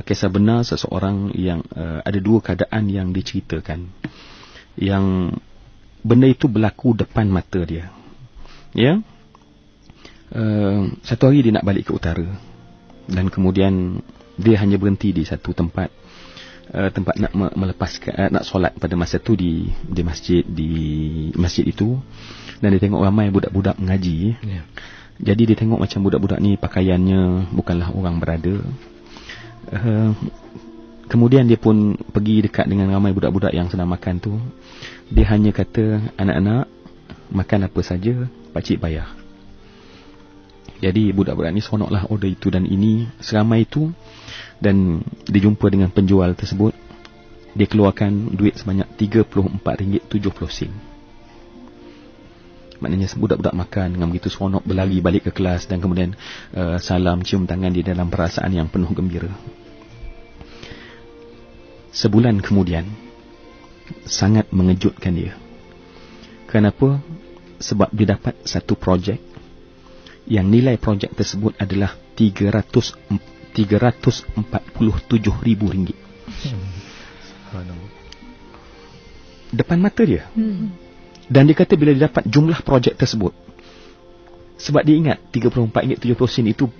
kisah benar seseorang yang ada dua keadaan yang diceritakan, yang benda itu berlaku depan mata dia. Ya, satu hari dia nak balik ke utara, dan kemudian dia hanya berhenti di satu tempat, tempat nak melepaskan, nak solat pada masa tu di masjid itu, dan dia tengok ramai budak-budak mengaji. Jadi dia tengok macam budak-budak ni pakaiannya bukanlah orang berada. Kemudian dia pun pergi dekat dengan ramai budak-budak yang sedang makan tu. Dia hanya kata, anak-anak makan apa saja, pakcik bayar. Jadi budak-budak ni seronoklah order itu dan ini, seramai itu. Dan dia jumpa dengan penjual tersebut. Dia keluarkan duit sebanyak RM34.70. Maknanya budak-budak makan dengan begitu seronok, berlari balik ke kelas, dan kemudian salam, cium tangan dia dalam perasaan yang penuh gembira. Sebulan kemudian, sangat mengejutkan dia. Kenapa? Sebab dia dapat satu projek yang nilai projek tersebut adalah RM347,000. Depan mata dia. Dan dia kata bila dia dapat jumlah projek tersebut, sebab dia ingat RM34.70 itu,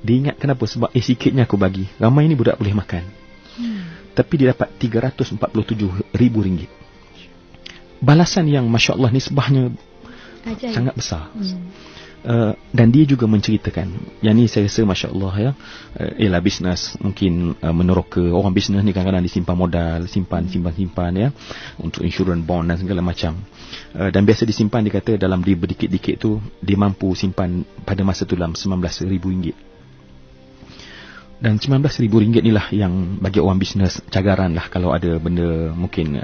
dia ingat kenapa? Sebab sikitnya aku bagi, ramai ni budak boleh makan. Tapi dia dapat RM347,000. Balasan yang Masya Allah, nisbahnya sangat besar. Dan dia juga menceritakan, yang ni saya rasa Masya Allah ya, ialah bisnes mungkin meneroka. Orang bisnes ni kadang-kadang disimpan modal, simpan ya, untuk insurans, bond dan segala macam. Dan biasa disimpan, dia kata dalam dia berdikit-dikit tu, dia mampu simpan pada masa tu dalam RM19,000. Dan RM19,000 ni lah yang bagi orang bisnes cagaran lah, kalau ada benda mungkin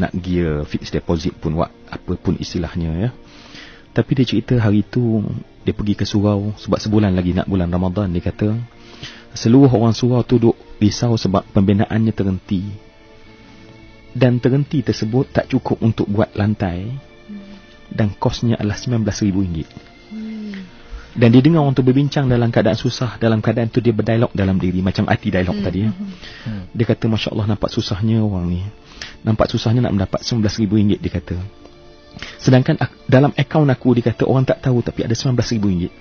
nak gear fixed deposit pun, apa pun istilahnya ya. Tapi dia cerita hari itu dia pergi ke surau, sebab sebulan lagi nak bulan Ramadan. Dia kata seluruh orang surau tu duk risau sebab pembinaannya terhenti, dan terhenti tersebut tak cukup untuk buat lantai, dan kosnya adalah RM19,000. Dan dia dengar orang tu berbincang dalam keadaan susah. Dalam keadaan tu dia berdialog dalam diri, macam arti dialog tadi ya. Dia kata Masya Allah, nampak susahnya orang ni, nampak susahnya nak mendapat RM19,000, dia kata. Sedangkan dalam akaun aku, dia kata orang tak tahu, tapi ada RM19,000.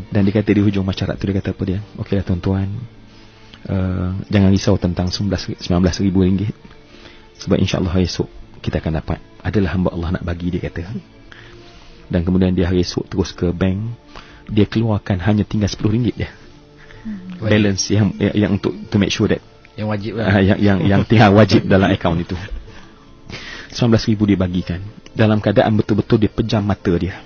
Dan dia kata di hujung masyarakat tu, dia kata apa dia, okeylah tuan-tuan, jangan risau tentang RM19,000, sebab insyaAllah esok kita akan dapat. Adalah hamba Allah nak bagi, dia kata. Dan kemudian dia hari esok terus ke bank, dia keluarkan hanya tinggal RM10 je, balance yang untuk to make sure that yang wajib lah. yang tinggal wajib dalam akaun itu. RM19,000 dia bagikan. Dalam keadaan betul-betul dia pejam mata dia.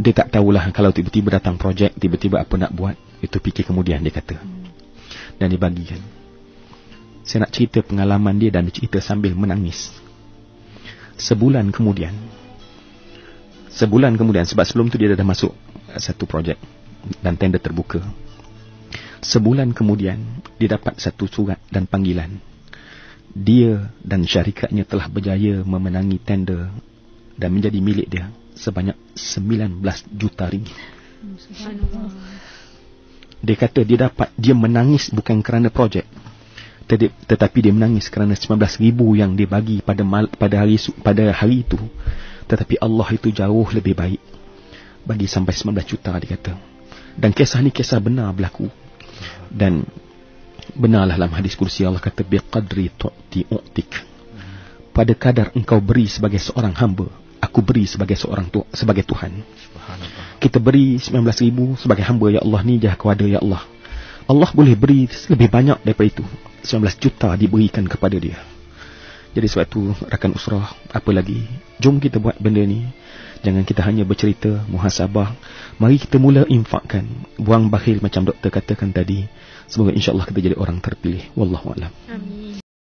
Dia tak tahulah kalau tiba-tiba datang projek, tiba-tiba apa nak buat, itu fikir kemudian, dia kata. Dan dia bagikan. Saya nak cerita pengalaman dia, dan dia cerita sambil menangis. Sebulan kemudian, sebab sebelum tu dia dah masuk satu projek dan tender terbuka. Sebulan kemudian dia dapat satu surat dan panggilan. Dia dan syarikatnya telah berjaya memenangi tender dan menjadi milik dia sebanyak RM19 juta. Subhanallah. Dia kata dia menangis bukan kerana projek, tetapi dia menangis kerana RM19,000 yang dia bagi pada hari itu. Tetapi Allah itu jauh lebih baik, bagi sampai RM19 juta, dia kata. Dan kisah ni kisah benar berlaku. Dan benarlah dalam hadis kursi Allah kata, biqadri tu'ti u'tik, pada kadar engkau beri sebagai seorang hamba, aku beri sebagai sebagai Tuhan. Kita beri RM19,000 sebagai hamba, ya Allah, ni je aku ada, ya Allah. Allah boleh beri lebih banyak daripada itu. RM19 juta diberikan kepada dia. Jadi sebab itu rakan usrah, apa lagi, jom kita buat benda ni. Jangan kita hanya bercerita, muhasabah. Mari kita mula infakkan, buang bakhil macam doktor katakan tadi. Semoga insya-Allah kita jadi orang terpilih. Wallahu a'lam. Amin.